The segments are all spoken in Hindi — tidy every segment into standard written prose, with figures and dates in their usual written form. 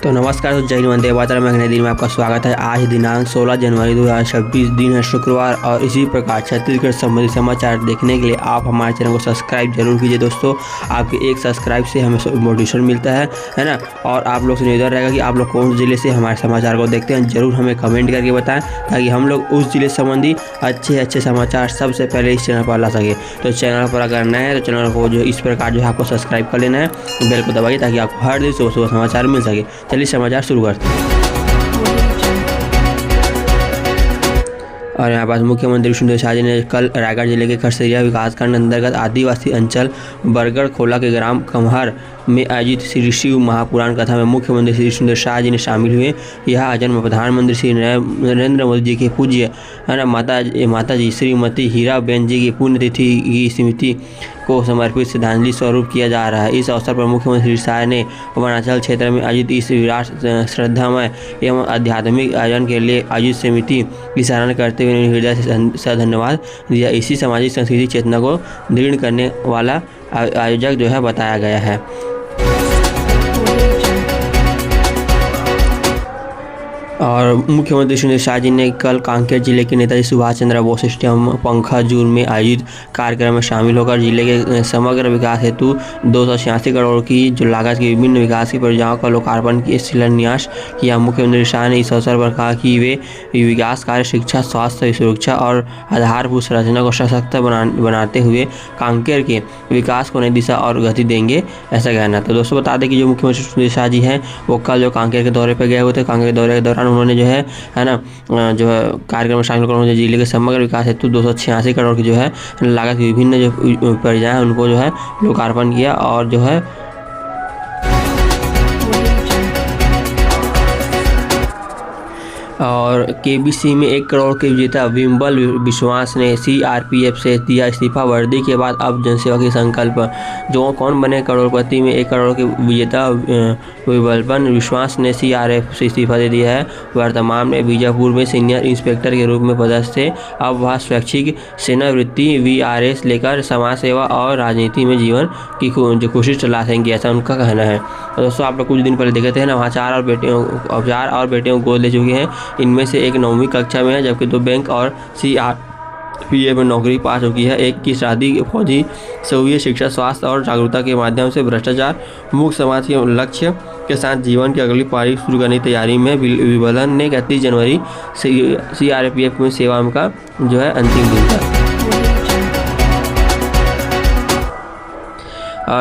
तो नमस्कार, तो जय हिंद, वंदे मातरम। मैं नए दिन में आपका स्वागत है। आज दिनांक 16 जनवरी 2026 दिन है शुक्रवार, और इसी प्रकार छत्तीसगढ़ संबंधी समाचार देखने के लिए आप हमारे चैनल को सब्सक्राइब जरूर कीजिए। दोस्तों, आपके एक सब्सक्राइब से हमें मोटिवेशन मिलता है ना। और आप लोग से निवेदन रहेगा कि आप लोग कौन से ज़िले से हमारे समाचार को देखते हैं, ज़रूर हमें कमेंट करके बताएं, ताकि हम लोग उस ज़िले संबंधी अच्छे समाचार सबसे पहले इस चैनल पर ला सके। तो चैनल पर अगर नए हैं तो चैनल को जो इस प्रकार जो है आपको सब्सक्राइब कर लेना है, बेल को दबाइए, ताकि आपको हर दिन सुबह समाचार मिल सके। चलिए समाचार शुरू करते हैं। और यहाँ पास मुख्यमंत्री विष्णुदेव साय जी ने कल रायगढ़ जिले के खरसरिया विकासखंड अंतर्गत आदिवासी अंचल बरगढ़ खोला के ग्राम कम्हार में आयोजित श्री शिव महापुराण कथा में मुख्यमंत्री श्री विष्णुदेव साय जी ने शामिल हुए। यह जन्म प्रधानमंत्री श्री नरेंद्र मोदी जी के पूज्य माता जी श्रीमती हीराबेन जी की पुण्यतिथि की स्मृति को समर्पित श्रद्धांजलि स्वरूप किया जा रहा है। इस अवसर पर मुख्यमंत्री श्री साय ने वनांचल क्षेत्र में आयोजित इस विराट श्रद्धामय एवं आध्यात्मिक आयोजन के लिए आयोजित समिति की सराहना करते हुए हृदय से धन्यवाद दिया। इसी सामाजिक संस्कृति चेतना को दृढ़ करने वाला आयोजक जो है बताया गया है। और मुख्यमंत्री विष्णुदेव साय जी ने कल कांकेर जिले के नेताजी सुभाष चंद्र बोस स्टेडियम पंखाजूर में आयोजित कार्यक्रम में शामिल होकर जिले के समग्र विकास हेतु 286 करोड़ की जो लागत की विभिन्न विकास की परियोजनाओं का लोकार्पण की शिलान्यास किया। मुख्यमंत्री साय ने इस अवसर पर कहा कि वे विकास कार्य शिक्षा, स्वास्थ्य, सुरक्षा और आधारभूत संरचना को सशक्त बनाते हुए कांकेर के विकास को नई दिशा और गति देंगे, ऐसा कहना। तो दोस्तों बता दें कि जो मुख्यमंत्री विष्णुदेव साय जी हैं वो कल जो कांकेर के दौरे पर गए हुए थे। कांकेर के दौरे के दौरान उन्होंने जो है ना जो है कार्यक्रम में शामिल कर जिले के समग्र विकास हेतु 286 करोड़ की जो है लागत की विभिन्न जो परियोजनाएं हैं उनको जो है लोकार्पण किया। और जो है और केबीसी में 1 करोड़ के विजेता विम्बल विश्वास ने सीआरपीएफ से दिया इस्तीफा। वर्दी के बाद अब जनसेवा की संकल्प। जो कौन बने करोड़पति में 1 करोड़ के विजेता विम्बल विश्वास ने सीआरपीएफ से इस्तीफा दे दिया है। वर्तमान में बीजापुर में सीनियर इंस्पेक्टर के रूप में पदस्थ थे। अब वह स्वैच्छिक सेवानिवृत्ति वीआरएस लेकर समाज सेवा और राजनीति में जीवन की जो कोशिश चलाएंगे, ऐसा उनका कहना है। तो दोस्तों, आप लोग कुछ दिन पहले देखे थे ना, वहाँ 4 और बेटियों को गोद ले चुके हैं। इनमें से एक 9वीं कक्षा में है, जबकि 2 बैंक और सीआरपीएफ में नौकरी पा चुकी है। एक की शादी फौजी से हुई है। शिक्षा, स्वास्थ्य और जागरूकता के माध्यम से भ्रष्टाचार मुक्त समाज के लक्ष्य के साथ जीवन की अगली पारी शुरू करने की तैयारी में विबलन ने 31 जनवरी सीआरपीएफ में सेवा का जो है अंतिम दिन था।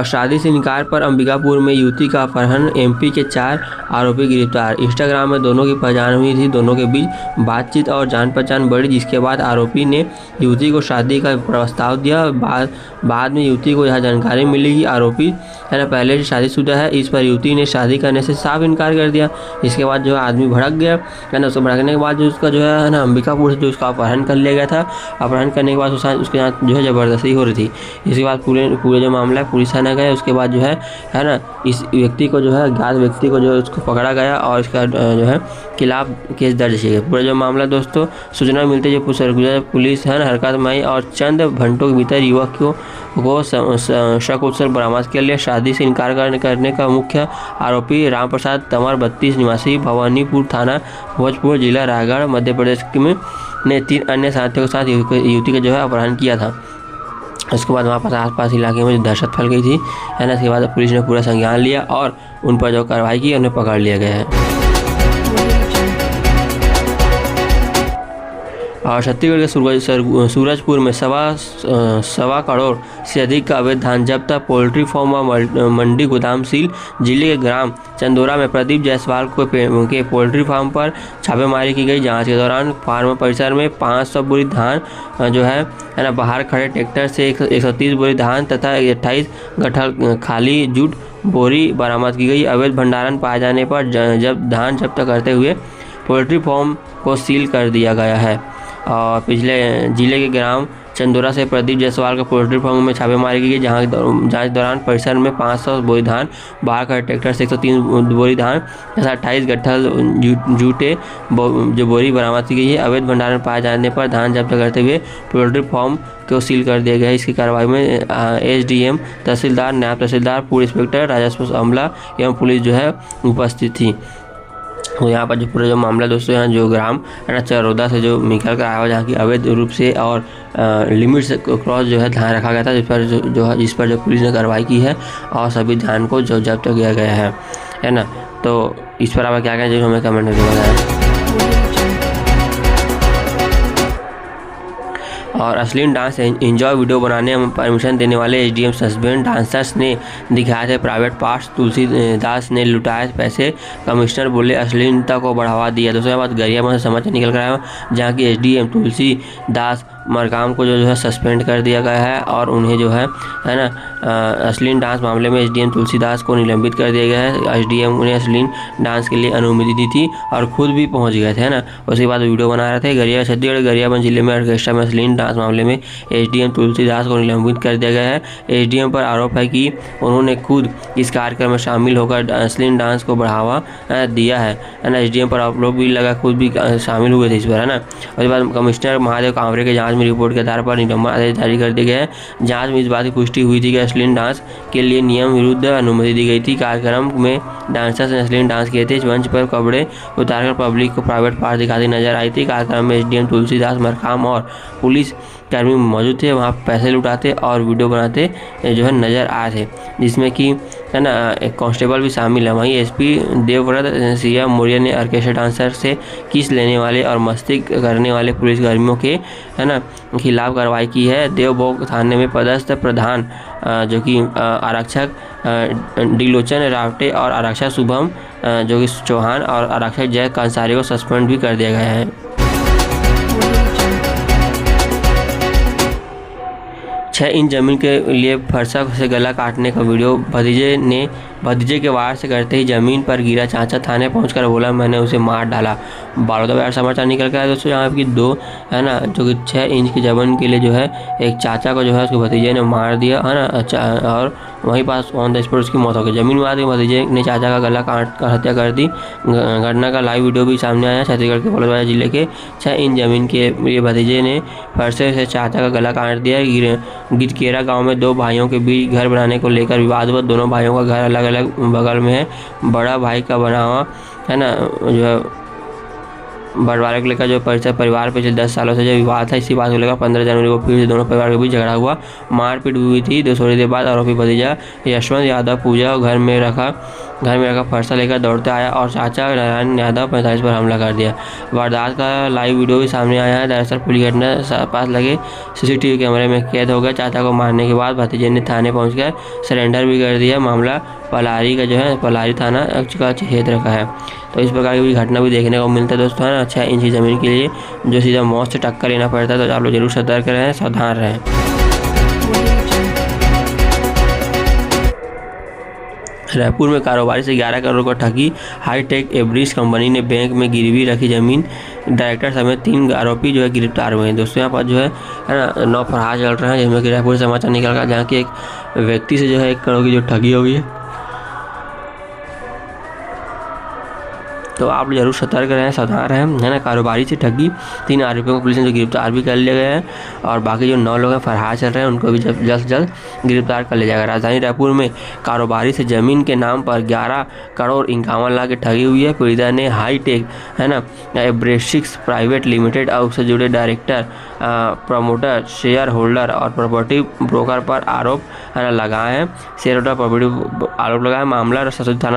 शादी से इनकार पर अंबिकापुर में युवती का अपहरण, एमपी के 4 आरोपी गिरफ्तार। इंस्टाग्राम में दोनों की पहचान हुई थी। दोनों के बीच बातचीत और जान पहचान बढ़ी, जिसके बाद आरोपी ने युवती को शादी का प्रस्ताव दिया। बाद में युवती को यह जानकारी मिली कि आरोपी है ना पहले से शादीशुदा है। इस पर युवती ने शादी करने से साफ इनकार कर दिया। इसके बाद जो है आदमी भड़क गया है ना। उसको भड़कने के बाद जो उसका जो है ना अंबिकापुर से जो उसका अपहरण कर लिया गया था। अपहरण करने के बाद उसके साथ जो है ज़बरदस्ती हो रही थी। इसके बाद पूरे जो मामला है पुलिस थाना गया। उसके बाद जो है ना इस व्यक्ति को जो है ज्ञात व्यक्ति को जो है उसको पकड़ा गया और इसका जो है खिलाफ केस दर्ज किया गया। पूरा जो मामला दोस्तों सूचना मिलते जो पुलिस है ना हरकत में आई और चंद घंटों के भीतर युवक को सकुशल बरामद कर लिया। शादी से इनकार करने का मुख्य आरोपी रामप्रसाद तंवर 32 निवासी भवानीपुर थाना भोजपुर जिला रायगढ़ मध्य प्रदेश में ने 3 अन्य साथियों के साथ युवती का जो है अपहरण किया था। उसके बाद वहाँ पर आसपास इलाके में जो दहशत फैल गई थी है ना। इसके बाद पुलिस ने पूरा संज्ञान लिया और उन पर जो कार्रवाई की उन्हें पकड़ लिया गया है। और छत्तीसगढ़ के सूरजपुर में सवा करोड़ से अधिक का अवैध धान जब्त। पोल्ट्री फार्म व मंडी गोदाम सील। जिले के ग्राम चंदोरा में प्रदीप जायसवाल के पोल्ट्री फार्म पर छापेमारी की गई। जांच के दौरान फार्म परिसर में 500 बोरी धान जो है ना बाहर खड़े ट्रैक्टर से 130 बोरी धान तथा 28 गट्ठल खाली जूट बोरी बरामद की गई। अवैध भंडारण पाए जाने पर जब धान जब्त करते हुए पोल्ट्री फार्म को सील कर दिया गया है। और पिछले जिले के ग्राम चंदोरा से प्रदीप जायसवाल का पोल्ट्री फार्म में छापेमारी की गई, जहां जांच दौरान परिसर में 500 बोरी धान, 12 का ट्रैक्टर से 103 बोरी धान तथा 28 गट्ठल जूटे जो बोरी बरामद की गई है। अवैध भंडारण पाए जाने पर धान जब्त करते हुए पोल्ट्री फार्म को सील कर दिया गया है। इसकी कार्रवाई में SDM, तहसीलदार, नायब तहसीलदार, फूड इंस्पेक्टर, राजस्व अमला एवं पुलिस जो है उपस्थित थी। तो यहाँ पर जो पूरा जो मामला दोस्तों, यहाँ जो ग्राम है ना चरौदा से जो निकल कर आया हुआ, जहाँ की अवैध रूप से और लिमिट से क्रॉस जो है धान रखा गया था, जिस पर जो पुलिस ने कार्रवाई की है और सभी धान को जो जब्त किया गया है ना। तो इस पर आप क्या कहें, जो हमें कमेंट में बताएं। और अश्लील डांस एंजॉय वीडियो बनाने में परमिशन देने वाले SDM सस्पेंड, डांसर्स ने दिखाए थे प्राइवेट पार्ट्स, तुलसीदास ने लुटाए पैसे, कमिश्नर बोले अश्लीलता को बढ़ावा दिया। दोस्तों बात गरियाबंद से समाचार निकल कर आया, जहाँ की SDM तुलसीदास मरकाम को जो है सस्पेंड कर दिया गया है और उन्हें जो है ना अश्लील डांस मामले में SDM तुलसीदास को निलंबित कर दिया गया है। SDM उन्हें अश्लील डांस के लिए अनुमति दी थी और खुद भी पहुंच गए थे, है ना। उसके बाद वीडियो बना रहे थे। छत्तीसगढ़ गरियाबंद जिले में ऑर्केस्ट्रा में अश्लील डांस मामले में SDM तुलसीदास को निलंबित कर दिया गया है। SDM पर आरोप है कि उन्होंने खुद इस कार्यक्रम में शामिल होकर अश्लील डांस को बढ़ावा दिया है ना। SDM पर आरोप भी लगा, खुद भी शामिल हुए थे इस पर, है ना। उसके बाद कमिश्नर महादेव कांवरे के जांच में रिपोर्ट के आधार पर निलंबन आदेश जारी कर दिए गए हैं। जांच में इस बात की पुष्टि हुई थी कि अश्लील डांस के लिए नियम विरुद्ध अनुमति दी गई थी। कार्यक्रम में डांसर्स ने अश्लील डांस किए थे, मंच पर कपड़े उतारकर पब्लिक को प्राइवेट पार्ट दिखाती नजर आई थी। कार्यक्रम में SDM तुलसीदास मरकाम और पुलिस कर्मी मौजूद थे, वहाँ पैसे लुटाते और वीडियो बनाते जो है नज़र आए थे, जिसमें कि है ना एक कांस्टेबल भी शामिल है। वहीं SP देवव्रत सिंह मौर्य ने ऑर्केस्ट्रा डांसर से किस लेने वाले और मस्ती करने वाले पुलिसकर्मियों के है ना खिलाफ कार्रवाई की है। देवभोग थाने में पदस्थ प्रधान जो कि आरक्षक डिलोचन रावटे और आरक्षक शुभम जो कि चौहान और आरक्षक जय कंसारी को सस्पेंड भी कर दिया गया है। 6 इंच जमीन के लिए फरसा से गला काटने का वीडियो भतीजे के वार से करते ही जमीन पर गिरा चाचा थाने पहुंचकर बोला मैंने उसे मार डाला। बालोद समाचार निकल कर दोस्तों, यहाँ की 2 है ना जो कि 6 इंच की जमीन के लिए जो है एक चाचा को जो है उसके भतीजे ने मार दिया, है ना। और वहीं पास ऑन द स्पॉट उसकी मौत हो गई। जमीन विवाद में भतीजे ने चाचा का गला काट कर हत्या कर दी। घटना का लाइव वीडियो भी सामने आया। छत्तीसगढ़ के बालोद जिले के 6 इंच जमीन के लिए भतीजे ने फरसे से चाचा का गला काट दिया। गिरकेरा गांव में 2 भाइयों के बीच घर बनाने को लेकर विवाद हुआ। दोनों भाइयों का घर अलग अलग बगल में है। बड़ा भाई का बना हुआ है ना जो है बंटवारे को लेकर जो परिवार पिछले 10 सालों से जो विवाद था, इसी बात को लेकर 15 जनवरी को फिर से दोनों परिवार के बीच झगड़ा हुआ, मारपीट हुई थी। थोड़ी देर बाद आरोपी भतीजा यशवंत यादव पूजा घर में रखा फरसा लेकर दौड़ते आया और चाचा नारायण यादव 45 पर हमला कर दिया। वारदात का लाइव वीडियो भी सामने आया है। दरअसल पूरी घटना पास लगे CCTV कैमरे में कैद हो गया। चाचा को मारने के बाद भतीजे ने थाने पहुंचकर सरेंडर भी कर दिया। मामला पलारी का जो है पलारी थाना का क्षेत्र का है। तो इस प्रकार की घटना भी देखने को मिलता है दोस्तों, है ना। 6 इंच की ज़मीन के लिए जो सीधा मौत से टक्कर लेना पड़ता है, तो आप लोग जरूर सतर्क रहें, सावधान रहें। रायपुर में कारोबारी से 11 करोड़ का ठगी। हाईटेक एब्रिस कंपनी ने बैंक में गिरवी रखी जमीन, डायरेक्टर समेत 3 आरोपी जो है गिरफ्तार हुए हैं। दोस्तों यहाँ पर जो है ना 9 फरार चल रहे हैं, जिसमें कि रायपुर समाचार निकल कर, जहाँ की एक व्यक्ति से जो है 1 करोड़ की जो ठगी हुई है। तो आप जरूर सतर्क रहें, सावधान रहें, है ना। कारोबारी से ठगी 3 आरोपियों को पुलिस ने जो गिरफ्तार भी कर लिया गया है और बाकी जो 9 लोग हैं फरार चल रहे हैं, उनको भी जल्द से जल्द गिरफ्तार कर लिया जाएगा। राजधानी रायपुर में कारोबारी से जमीन के नाम पर 11 करोड़ 51 लाख की ठगी हुई है। पीड़िता ने हाईटेक है ना एब्रेसिक्स प्राइवेट लिमिटेड और उससे जुड़े डायरेक्टर, प्रमोटर, शेयर होल्डर और प्रॉपर्टी ब्रोकर पर आरोप है ना लगाए हैं। शेयर होल्डर प्रॉपर्टी आरोप लगाया। मामला सरस्वती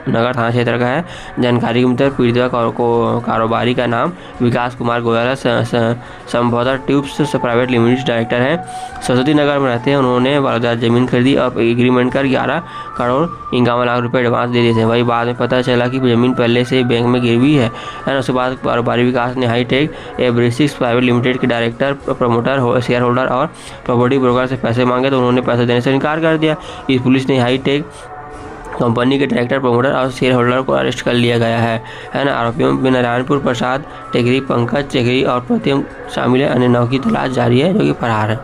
नगर थाना क्षेत्र का है। जानकारी के मुताबिक पीड़िता को कारोबारी का नाम विकास कुमार गोयल है। संभवतः ट्यूब्स प्राइवेट लिमिटेड डायरेक्टर हैं। सरस्वती नगर में रहते हैं। उन्होंने वारदात जमीन खरीदी और एग्रीमेंट कर 11 करोड़ 51 लाख रुपए एडवांस दे दिए थे। वही बाद में पता चला कि जमीन पहले से बैंक में गिरवी है ना। उसके बाद कारोबारी विकास ने हाईटेक एब्रेसिक्स प्राइवेट लिमिटेड के डायरेक्टर, प्रमोटर, शेयर होल्डर और प्रॉपर्टी ब्रोकर से पैसे मांगे, तो उन्होंने पैसे देने से इनकार कर दिया। इस पुलिस ने हाईटेक कंपनी के डायरेक्टर, प्रमोटर और शेयर होल्डर को अरेस्ट कर लिया गया है ना। आरोपियों में नारायणपुर प्रसाद टेकरी, पंकज टेकरी और प्रतिम शामिल है। अन्य 9 की तलाश जारी है जो कि फरार है।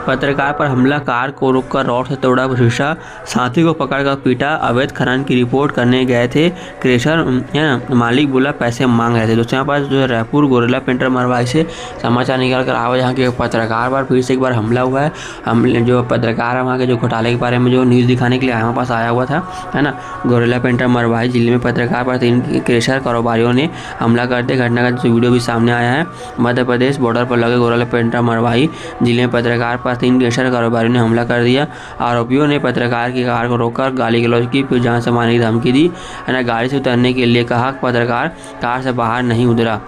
पत्रकार पर हमला, कार को रोककर रॉड से तोड़ा शीशा, साथी को पकड़कर पीटा, अवैध खनन की रिपोर्ट करने गए थे क्रेशर है ना, मालिक बोला पैसे मांग रहे थे। दोस्तों यहाँ पर जो है रायपुर गोरेला पेंटर मरवाई से समाचार निकाल कर आवा, जहाँ के पत्रकार पर फिर से एक बार हमला हुआ है। हमले जो पत्रकार है वहाँ के जो घोटाले के बारे में जो न्यूज़ दिखाने के लिए हमारे पास आया हुआ था है ना। गोरेला पेंटर मरवाई जिले में पत्रकार पर 3 क्रेशर कारोबारियों ने हमला करते घटना का जो वीडियो भी सामने आया है। मध्य प्रदेश बॉर्डर पर लगे गोरेला पेंटर मरवाई जिले में पत्रकार पर 3 क्रेशर कारोबारियों ने हमला कर दिया। आरोपियों ने पत्रकार की कार को रोककर गाली गलौज की, फिर जान से मारने की धमकी दी है ना। गाड़ी से उतरने के लिए कहा, पत्रकार कार से बाहर नहीं उतरा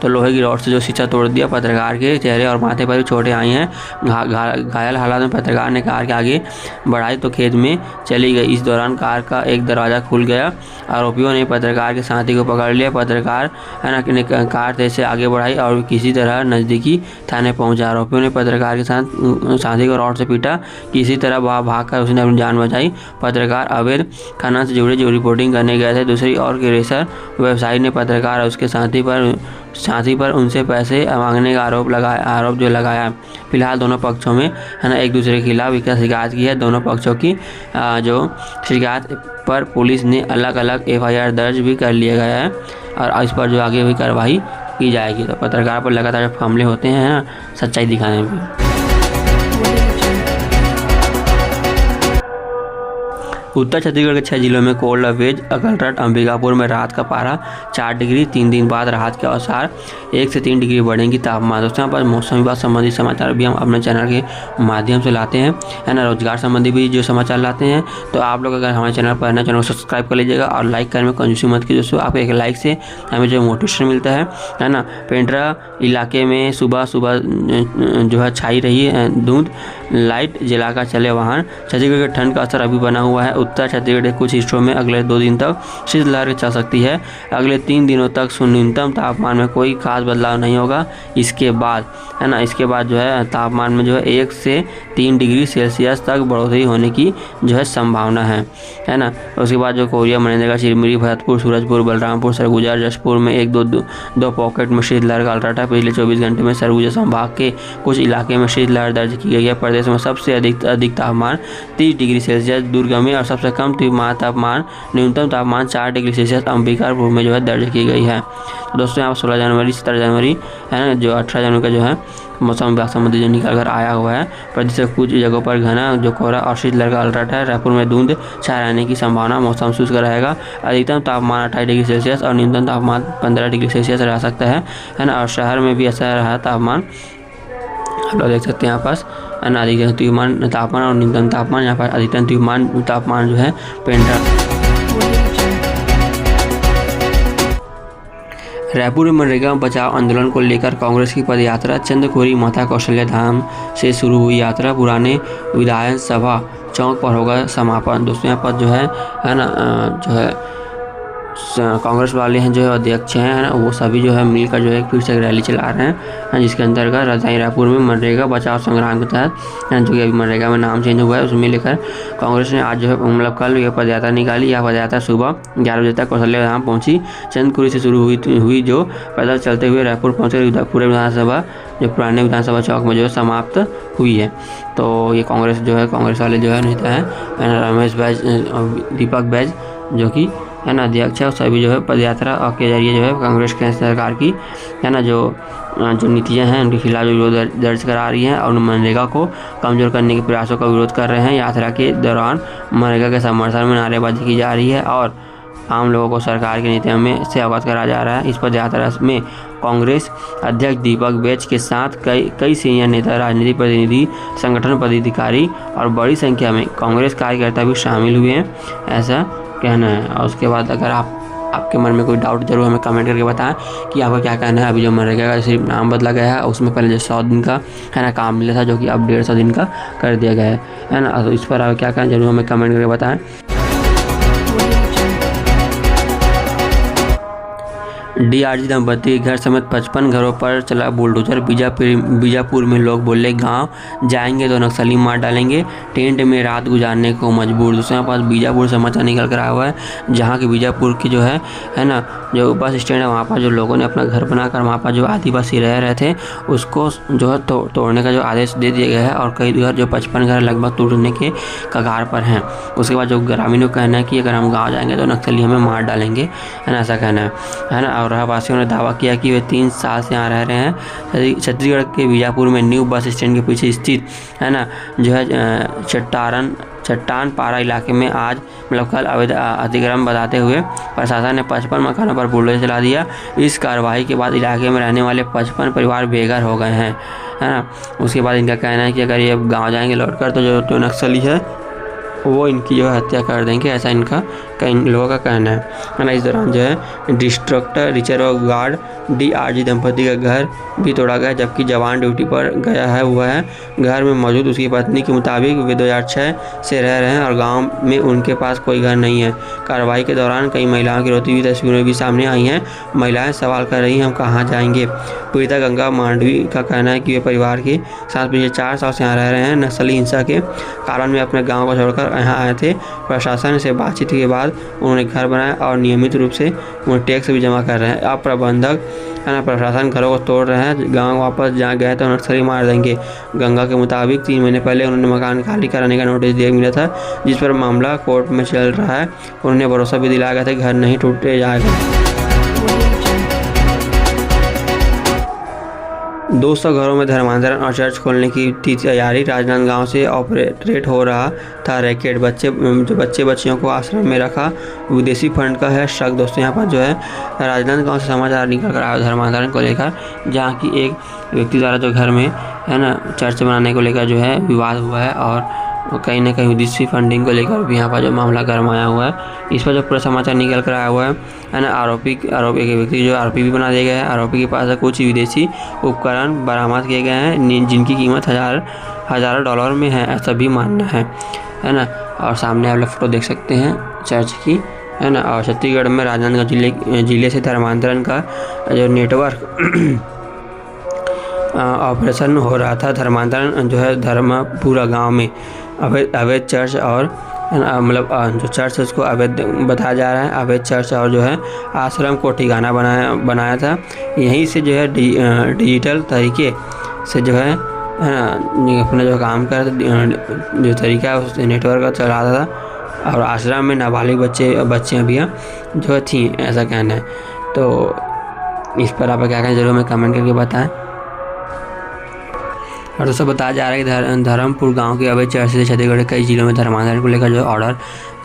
तो लोहे की रॉड से जो शीशा तोड़ दिया। पत्रकार के चेहरे और माथे पर भी चोटें आई हैं। घायल हालात में पत्रकार ने कार के आगे बढ़ाई तो खेत में चली गई। इस दौरान कार का एक दरवाज़ा खुल गया। आरोपियों ने पत्रकार के साथी को पकड़ लिया। पत्रकार है ना ने कार तेज से आगे बढ़ाई और किसी तरह नज़दीकी थाने पहुंचा। आरोपियों ने पत्रकार के साथी को रॉड से पीटा। किसी तरह भागकर उसने अपनी जान बचाई। पत्रकार अवैध खनन से जुड़े जो रिपोर्टिंग करने गए थे। दूसरी ओर क्रेशर व्यवसायी ने पत्रकार और उसके साथी पर उनसे पैसे मांगने का आरोप जो लगाया। फिलहाल दोनों पक्षों में है ना एक दूसरे के खिलाफ शिकायत की है। दोनों पक्षों की जो शिकायत पर पुलिस ने अलग अलग FIR दर्ज भी कर लिया गया है और इस पर जो आगे भी कार्रवाई की जाएगी। तो पत्रकार पर लगातार हमले होते हैं ना सच्चाई दिखाने में। उत्तर छत्तीसगढ़ के 6 जिलों में कोल्ड वेज अकलरट। अंबिकापुर में रात का पारा 4 डिग्री, 3 दिन बाद राहत के आसार, 1 से 3 डिग्री बढ़ेंगी तापमान। दोस्तों यहाँ पर मौसम विभाग संबंधी समाचार भी हम अपने चैनल के माध्यम से लाते हैं है ना। रोजगार संबंधी भी जो समाचार लाते हैं तो आप लोग अगर हमारे चैनल पर नए चैनल को सब्सक्राइब कर लीजिएगा और लाइक करने में कंजूसी मत कीजिए दोस्तों। आपको एक लाइक से हमें जो मोटिवेशन मिलता है ना। पेंड्रा इलाके में सुबह जो है छाई रही है धुंध, लाइट जलाकर चले वाहन। छत्तीसगढ़ के ठंड का असर अभी बना हुआ है। उत्तर छत्तीसगढ़ के कुछ हिस्सों में अगले 2 दिन तक शीतलहर चल सकती है। अगले 3 दिनों तक न्यूनतम तापमान में कोई खास बदलाव नहीं होगा। इसके बाद जो है तापमान में जो है 1 से 3 डिग्री सेल्सियस तक बढ़ोतरी होने की जो है संभावना है ना। उसके बाद जो कोरिया, मनेन्द्रगढ़, चिरमिरी, भरतपुर, सूरजपुर, बलरामपुर, सरगुजा, जशपुर में 1-2 पॉकेट में शीतलहर का अलर्ट है। पिछले 24 घंटे में सरगुजा संभाग के कुछ इलाके में शीतलहर दर्ज की गई है। प्रदेश में सबसे अधिक तापमान 30 डिग्री सेल्सियस दुर्ग में और सबसे कम न्यूनतम तापमान 4 डिग्री सेल्सियस अंबिकापुर में जो है दर्ज की गई है। तो दोस्तों यहाँ 16 जनवरी 17 जनवरी है ना, जो 18 जनवरी का जो है मौसम विभाग संबंधी जो निकल कर आया हुआ है। प्रदेश के कुछ जगहों पर घना जो कोहरा और शीतलहर का अलर्ट है। रायपुर में धुंध छाए रहने की संभावना, मौसम शुष्क रहेगा। अधिकतम तापमान 28 डिग्री सेल्सियस और न्यूनतम तापमान 15 डिग्री सेल्सियस रह सकता है ना। और शहर में भी ऐसा रहा तापमान, आप लोग देख सकते हैं यहाँ पास है ना। अधिकतम तापमान और न्यूनतम तापमान, यहाँ पर अधिकतम तापमान जो है पेंड्रा। रायपुर में मनरेगा बचाओ आंदोलन को लेकर कांग्रेस की पदयात्रा। चंद्रखोरी माता कौशल्या धाम से शुरू हुई यात्रा पुराने विधानसभा चौक पर होगा समापन। दोस्तों यहाँ पर जो है ना जो है कांग्रेस वाले हैं जो है अध्यक्ष हैं ना, वो सभी जो है मिलकर जो है फिर से रैली चला रहे हैं जिसके अंतर्गत राजधानी रायपुर में मनरेगा बचाओ संग्राम के तहत जो कि अभी मनरेगा में नाम चेंज हुआ है उसमें लेकर कांग्रेस ने आज जो है मतलब कल यह पदयात्रा निकाली। यह पदयात्रा सुबह 11 बजे तक कौशल्या धाम पहुंची। चंदखुरी से शुरू हुई जो पैदल चलते हुए रायपुर पहुँचे पूरे विधानसभा जो पुराने विधानसभा चौक में जो है समाप्त हुई है। तो ये कांग्रेस वाले जो है नेता है रमेश बैज, दीपक बैज जो कि है ना अध्यक्ष है, सभी जो है पदयात्रा के जरिए जो है कांग्रेस के सरकार की है ना जो नीतियां हैं उनके खिलाफ विरोध दर्ज करा रही हैं और मनरेगा को कमज़ोर करने के प्रयासों का विरोध कर रहे हैं। यात्रा के दौरान मनरेगा के समर्थन में नारेबाजी की जा रही है और आम लोगों को सरकार की नीतियों में से अवगत करा जा रहा है। इस पदयात्रा में कांग्रेस अध्यक्ष दीपक बैज के साथ कई सीनियर नेता, राजनीतिक प्रतिनिधि, संगठन पदाधिकारी और बड़ी संख्या में कांग्रेस कार्यकर्ता भी शामिल हुए हैं, ऐसा कहना है। और उसके बाद अगर आपके मन में कोई डाउट जरूर हमें कमेंट करके बताएं कि आपका क्या कहना है। अभी जो मनरेगा का सिर्फ नाम बदला गया है, उसमें पहले जो 100 दिन का है ना काम मिला था जो कि अब 150 दिन का कर दिया गया है ना। तो इस पर आप क्या कहना जरूर हमें कमेंट करके बताएं। डीआरजी दंपति घर समेत 55 घरों पर चला बुलडोजर। बीजापुर में लोग बोले गांव जाएंगे तो नक्सली मार डालेंगे, टेंट में रात गुजारने को मजबूर। दूसरे पास बीजापुर समाचार निकल कर आया हुआ है, जहां की बीजापुर की जो है ना, जो बस स्टैंड है वहाँ पर जो लोगों ने अपना घर बनाकर वहाँ पर जो आदिवासी रह रहे थे उसको जो है तोड़ने का जो आदेश दे दिया गया है और कई घर जो 55 घर लगभग टूटने के कगार पर हैं। उसके बाद जो ग्रामीणों का कहना है कि अगर हम गाँव जाएंगे तो नक्सली हमें मार डालेंगे, है ना, ऐसा कहना है ना। और रहवासियों ने दावा किया कि वे 3 साल से यहाँ रह रहे हैं। छत्तीसगढ़ के बीजापुर में न्यू बस स्टैंड के पीछे स्थित है ना जो है चट्टान पारा इलाके में आज मतलब कल अवैध अतिक्रमण बताते हुए प्रशासन ने 55 मकानों पर बुलडोजर चला दिया। इस कार्रवाई के बाद इलाके में रहने वाले 55 परिवार बेघर हो गए हैं, है ना। उसके बाद इनका कहना है कि अगर ये गाँव जाएंगे लौटकर तो जो नक्सली है वो इनकी जो है हत्या कर देंगे, ऐसा इनका कई लोगों का कहना है ना। इस दौरान जो है डिस्ट्रिक्ट रिजर्व गार्ड डीआरजी दंपति का घर भी तोड़ा गया, जबकि जवान ड्यूटी पर गया है हुआ है। घर में मौजूद उसकी पत्नी के मुताबिक वे 2006 से रह रहे हैं और गांव में उनके पास कोई घर नहीं है। कार्रवाई के दौरान कई महिलाओं की रोती हुई तस्वीरें भी सामने आई हैं। महिलाएं सवाल कर रही हैं हम कहाँ जाएंगे। पीड़िता गंगा मांडवी का कहना है कि वे परिवार के साथ पिछले 4 साल से यहाँ रह रहे हैं। नस्ली हिंसा के कारण वे अपने गाँव को छोड़कर यहाँ आए थे। प्रशासन से बातचीत के बाद उन्होंने घर बनाया और नियमित रूप से उन्हें टैक्स भी जमा कर रहे हैं। अब प्रबंधक है ना प्रशासन घरों को तोड़ रहे हैं, गांव वापस जहाँ गए तो नक्सली मार देंगे। गंगा के मुताबिक 3 महीने पहले उन्होंने मकान खाली कराने का नोटिस दिया मिला था, जिस पर मामला कोर्ट में चल रहा है। उन्होंने भरोसा भी दिलाया गया था घर नहीं टूटे जाएगा। 200 घरों में धर्मांतरण और चर्च खोलने की तैयारी। राजनांदगांव से ऑपरेट हो रहा था रैकेट। बच्चियों को आश्रम में रखा, विदेशी फंड का है शक। दोस्तों यहाँ पर जो है राजनांदगांव से समाचार निकल कर आया धर्मांतरण को लेकर, जहाँ की एक व्यक्ति द्वारा जो घर में है ना चर्च बनाने को लेकर जो है विवाद हुआ है और कहीं ना कहीं विदेशी फंडिंग को लेकर भी यहाँ पर जो मामला गरमाया हुआ है। इस पर जो पूरा समाचार निकल कर आया हुआ है ना। आरोपी के व्यक्ति जो आरोपी भी बना दिया गया है। आरोपी के पास कुछ विदेशी उपकरण बरामद किए गए हैं जिनकी कीमत हज़ारों डॉलर में है, ऐसा भी मानना है ना। और सामने आप लोग फोटो देख सकते हैं चर्च की, है ना। और छत्तीसगढ़ में राजनांदगांव जिले से धर्मांतरण का जो नेटवर्क ऑपरेशन हो रहा था। धर्मांतरण जो है धर्मपुरा गांव में अवैध चर्च और मतलब जो चर्च है उसको अवैध बताया जा रहा है। अवैध चर्च और जो है आश्रम को ठिकाना बनाया था। यहीं से जो है डिजिटल तरीके से जो है अपना जो काम कर जो तरीका है उस नेटवर्क का चलाता था और आश्रम में नाबालिग बच्चियाँ भी जो है थी, ऐसा कहना है। तो इस पर आप क्या कहें जरूर हमें कमेंट करके बताएं। और दोस्तों बताया जा रहा है कि धर्मपुर गांव के अवैध चर्च से छत्तीसगढ़ के कई जिलों में धर्मांतरण को लेकर जो ऑर्डर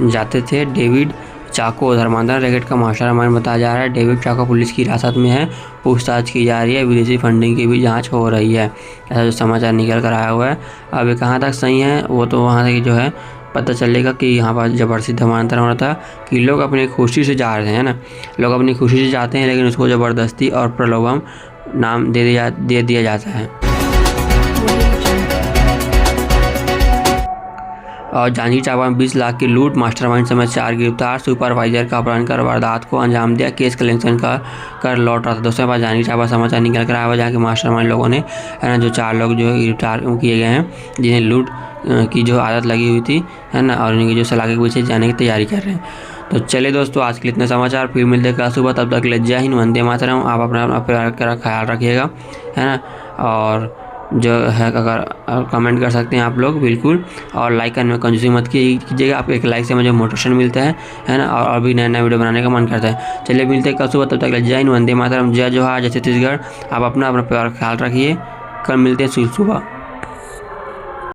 जाते थे। डेविड चाको धर्मांतरण रैकेट का मास्टरमाइंड बताया जा रहा है। डेविड चाको पुलिस की हिरासत में है, पूछताछ की जा रही है, विदेशी फंडिंग की भी जांच हो रही है, ऐसा जो समाचार निकल कर आया हुआ है। अब ये कहाँ तक सही है वो तो वहाँ तक जो है पता चलेगा कि यहाँ पर ज़बरदस्ती धर्मांतरण हो रहा था कि लोग अपनी खुशी से जा रहे हैं ना। लोग अपनी खुशी से जाते हैं लेकिन उसको ज़बरदस्ती और प्रलोभन नाम दे दिया जाता है। और जांजगीर चांपा में 20 लाख की लूट, मास्टरमाइंड समेत 4 गिरफ्तार। सुपरवाइजर का अपहरण कर वारदात को अंजाम दिया, केस कलेक्शन कर लौट रहा था। दोस्तों पास जांजगीर चांपा समाचार निकल कर आया हुआ जहाँ के मास्टरमाइंड लोगों ने है ना जो 4 लोग जो है गिरफ्तार किए गए हैं, जिन्हें लूट की जो आदत लगी हुई थी, है ना, और उनकी जो सलाखे के पीछे जाने की तैयारी कर रहे हैं। तो चलिए दोस्तों आज के लिए इतने समाचार, फिर मिलते हैं कल सुबह। तब तक ले जय हिंद, वंदे मातरम। आप अपना ख्याल रखिएगा, है ना। और जो है अगर कमेंट कर सकते हैं आप लोग बिल्कुल, और लाइक करने में कंजूसी मत कीजिएगा। आप एक लाइक से मुझे मोटिवेशन मिलता है ना, और भी नया वीडियो बनाने का मन करता है। चलिए मिलते हैं कल सुबह, तब तक जय हिंद, वंदे मातरम, जय जोहार, जय छत्तीसगढ़। आप अपना ख्याल रखिए, कल मिलते हैं सुबह।